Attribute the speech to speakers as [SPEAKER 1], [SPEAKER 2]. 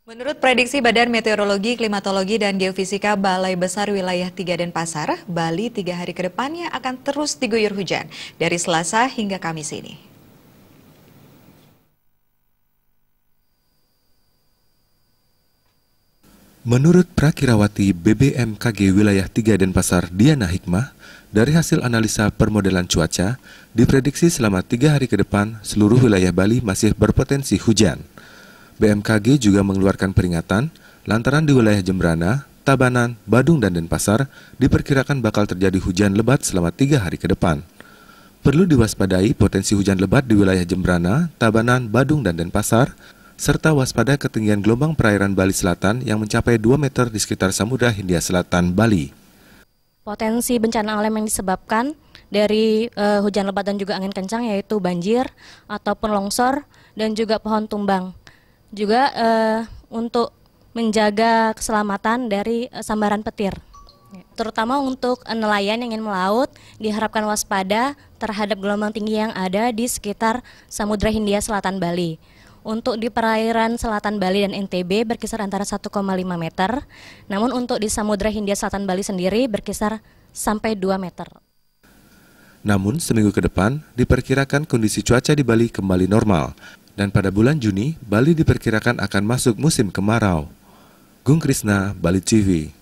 [SPEAKER 1] Menurut prediksi Badan Meteorologi, Klimatologi, dan Geofisika Balai Besar Wilayah 3 Denpasar, Bali 3 hari ke depannya akan terus diguyur hujan dari Selasa hingga Kamis ini.
[SPEAKER 2] Menurut Prakirawati BBMKG Wilayah 3 Denpasar Diana Hikmah, dari hasil analisa permodelan cuaca, diprediksi selama 3 hari ke depan seluruh wilayah Bali masih berpotensi hujan. BMKG juga mengeluarkan peringatan lantaran di wilayah Jembrana, Tabanan, Badung, dan Denpasar diperkirakan bakal terjadi hujan lebat selama 3 hari ke depan. Perlu diwaspadai potensi hujan lebat di wilayah Jembrana, Tabanan, Badung, dan Denpasar, serta waspada ketinggian gelombang perairan Bali Selatan yang mencapai 2 meter di sekitar Samudra Hindia Selatan, Bali.
[SPEAKER 3] Potensi bencana alam yang disebabkan dari hujan lebat dan juga angin kencang yaitu banjir ataupun longsor dan juga pohon tumbang. Juga untuk menjaga keselamatan dari sambaran petir. Terutama untuk nelayan yang ingin melaut, diharapkan waspada terhadap gelombang tinggi yang ada di sekitar Samudra Hindia Selatan Bali. Untuk di perairan selatan Bali dan NTB berkisar antara 1,5 meter, namun untuk di Samudra Hindia Selatan Bali sendiri berkisar sampai 2 meter.
[SPEAKER 2] Namun seminggu ke depan diperkirakan kondisi cuaca di Bali kembali normal. Dan pada bulan Juni, Bali diperkirakan akan masuk musim kemarau. Gung Krisna, Bali TV.